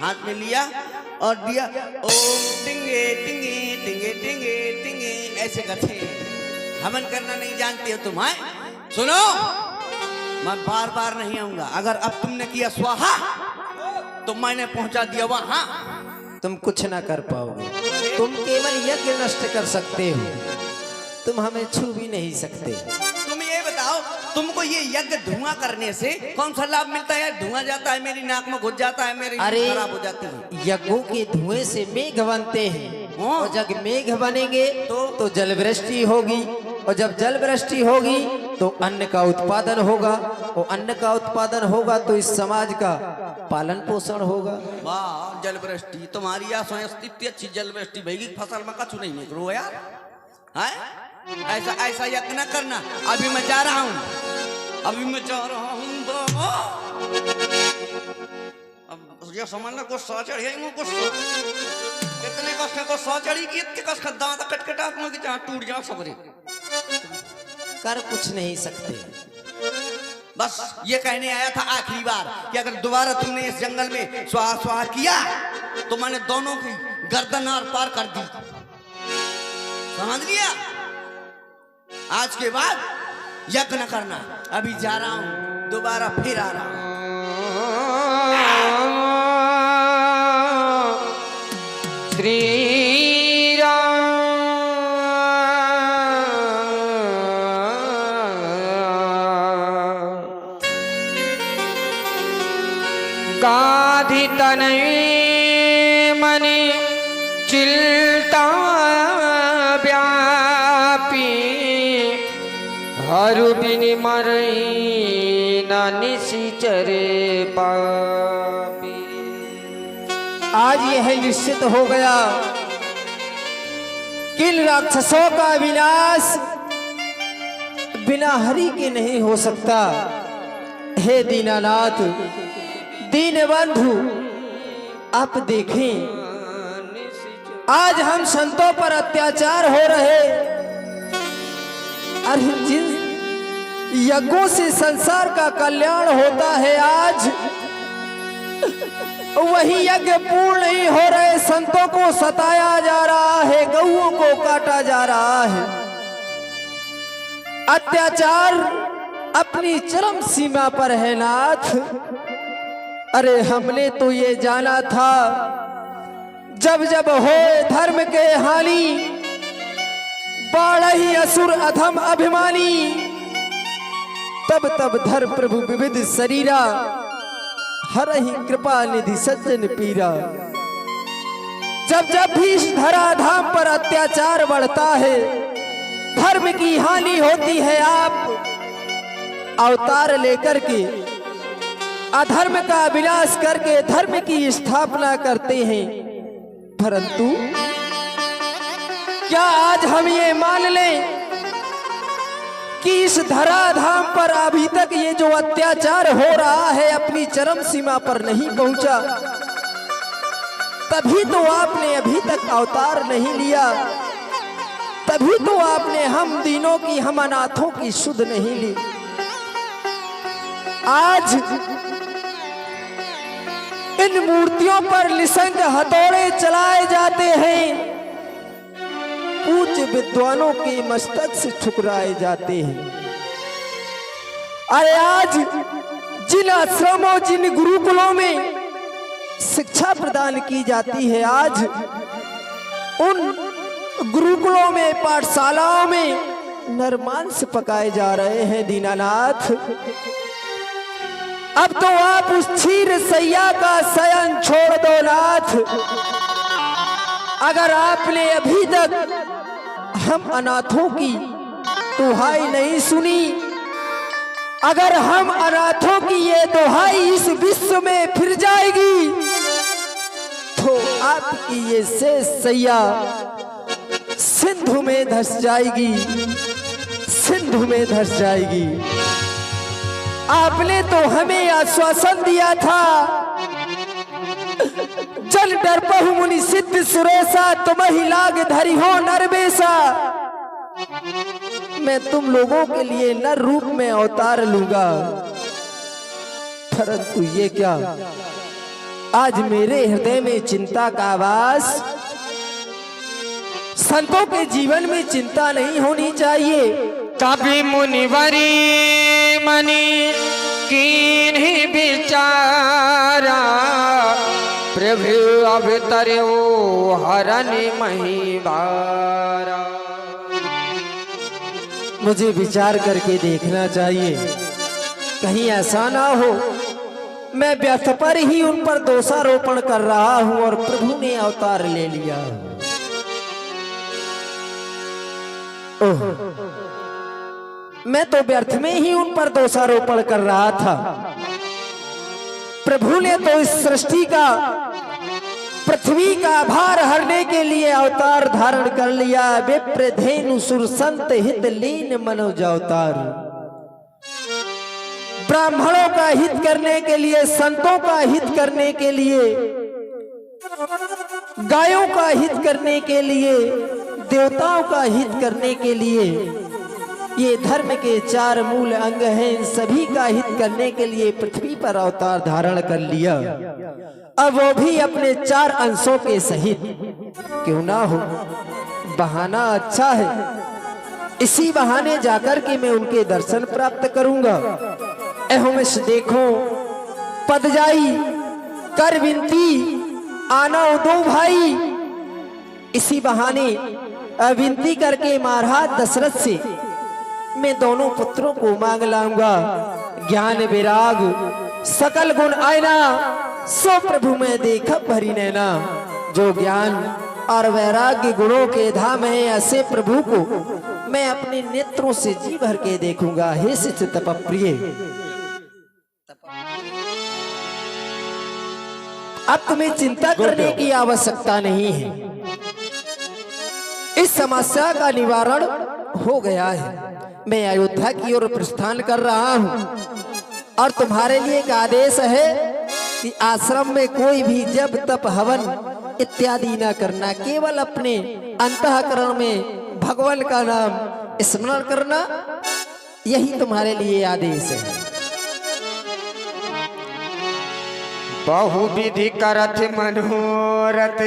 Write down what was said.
हाथ में लिया और दिया, ओम टिंगे टिंगे टिंगे टिंगे टिंगे ऐसे करते। हवन करना नहीं जानती हो तुम? है सुनो, मैं बार बार नहीं आऊंगा। अगर अब तुमने किया स्वाहा तो मैंने पहुंचा दिया वहां। तुम कुछ ना कर पाओगे, तुम केवल यज्ञ नष्ट कर सकते हो, तुम हमें छू भी नहीं सकते। तुम ये बताओ, तुमको ये यज्ञ धुआं करने से कौन सा लाभ मिलता है? धुआं जाता है, मेरी नाक में घुस जाता है, मेरी अरे खराब हो जाती है। यज्ञों के धुएं से मेघ बनते हैं और जब मेघ बनेंगे तो जल वृष्टि होगी, और जब जल वृष्टि होगी तो अन्न का उत्पादन होगा, और अन्न का उत्पादन होगा तो इस समाज का पालन पोषण होगा। वाह, जल वृष्टि तुम्हारी अस्तित्व अच्छी जल वृष्टि भैगी, फसल में कछु नहीं निकलो यार। है ऐसा ऐसा यज्ञ न करना। अभी मैं जा रहा हूँ, अभी मैं जा रहा हूँ। अब ये समझना गुस्सा चढ़ी, गुस्सा इतने कष्ट को सौ चढ़ी कि इतने कष्ट दांत कटकटा कि जहाँ टूट जाओ सबरे। कर कुछ नहीं सकते। बस ये कहने आया था आखिरी बार कि अगर दोबारा तुमने इस जंगल में स्वाहा स्वाहा किया तो मैंने दोनों की गर्दन आर पार कर दी। समझ लिया? आज के बाद यज्ञ न करना। अभी जा रहा हूं, दोबारा फिर आ रहा हूं। श्री राम गाधि तनय मनि चिल्ता व्यापी हरु बिनि मरई न निशिचरे पापी। आज यह निश्चित हो गया कि इन राक्षसों का विनाश बिना हरि के नहीं हो सकता। हे दीनानाथ, दीनबंधु, आप देखें, आज हम संतों पर अत्याचार हो रहे, अरे जिन यज्ञों से संसार का कल्याण होता है, आज वही यज्ञ पूर्ण नहीं हो रहे, संतों को सताया जा रहा है, गौओं को काटा जा रहा है। अत्याचार अपनी चरम सीमा पर है नाथ। अरे हमने तो ये जाना था जब जब हो धर्म के हानि, बाढ़ही असुर अधम अभिमानी, तब तब धर प्रभु विविध शरीरा, हरहि कृपा निधि सज्जन पीरा। जब जब भी इस धराधाम पर अत्याचार बढ़ता है, धर्म की हानि होती है, आप अवतार लेकर के अधर्म का विनाश करके धर्म की स्थापना करते हैं। परंतु क्या आज हम ये मान लें कि इस धराधाम पर अभी तक ये जो अत्याचार हो रहा है अपनी चरम सीमा पर नहीं पहुंचा? तभी तो आपने अभी तक अवतार नहीं लिया, तभी तो आपने हम दीनों की, हम अनाथों की सुध नहीं ली। आज इन मूर्तियों पर निसंग हथौड़े चलाए जाते हैं, पूज्य विद्वानों के मस्तक से ठुकराए जाते हैं। अरे आज जिन आश्रमों, जिन गुरुकुलों में शिक्षा प्रदान की जाती है, आज उन गुरुकुलों में, पाठशालाओं में नरमांस पकाए जा रहे हैं। दीनानाथ, अब तो आप उस क्षीर सैया का शयन छोड़ दो नाथ। अगर आपने अभी तक हम अनाथों की दुहाई नहीं सुनी, अगर हम अनाथों की ये दुहाई इस विश्व में फिर जाएगी, तो आपकी ये शेष सैया सिंधु में धस जाएगी, सिंधु में धस जाएगी। आपने तो हमें आश्वासन दिया था, जल डरपहु मुनि सिद्ध सुरेशा, तुम्हि लाग धरि हो नरवेशा। मैं तुम लोगों के लिए नर रूप में अवतार लूंगा। परंतु ये क्या, आज मेरे हृदय में चिंता का वास। संतों के जीवन में चिंता नहीं होनी चाहिए। कभी मुनिवरी मनी कीन्ही विचारा, प्रभु अवतरो हरन महिवारा। मुझे विचार करके देखना चाहिए, कहीं ऐसा ना हो मैं व्यर्थ पर ही उन पर दोषारोपण कर रहा हूं और प्रभु ने अवतार ले लिया। ओह, मैं तो व्यर्थ में ही उन पर दोषारोपण कर रहा था। प्रभु ने तो इस सृष्टि का, पृथ्वी का भार हरने के लिए अवतार धारण कर लिया। विप्र धेनु सुर संत हित लीन मनोज अवतार। ब्राह्मणों का हित करने के लिए, संतों का हित करने के लिए, गायों का हित करने के लिए, देवताओं का हित करने के लिए, ये धर्म के 4 मूल अंग हैं, इन सभी का हित करने के लिए पृथ्वी पर अवतार धारण कर लिया। अब वो भी अपने 4 अंशों के सहित। क्यों ना हो, बहाना अच्छा है। इसी बहाने जाकर के मैं उनके दर्शन प्राप्त करूंगा। एहोमेश देखो, पद जाई कर विनती आना दो भाई। इसी बहाने विनती करके महाराज दशरथ से मैं दोनों पुत्रों को मांग लाऊंगा। ज्ञान विराग सकल गुण आयना, सो प्रभु मैं देखा भरी नैना। जो ज्ञान और वैराग्य गुणों के धाम है, ऐसे प्रभु को मैं अपने नेत्रों से जी भर के देखूंगा। हे शिष्य तपप्रिय, अब तुम्हें चिंता करने की आवश्यकता नहीं है। इस समस्या का निवारण हो गया है। मैं अयोध्या की ओर प्रस्थान कर रहा हूं और तुम्हारे लिए एक आदेश है कि आश्रम में कोई भी जब तप हवन इत्यादि ना करना। केवल अपने अंतःकरण में भगवान का नाम स्मरण करना, यही तुम्हारे लिए आदेश है। बहुविधि करत मनोरथ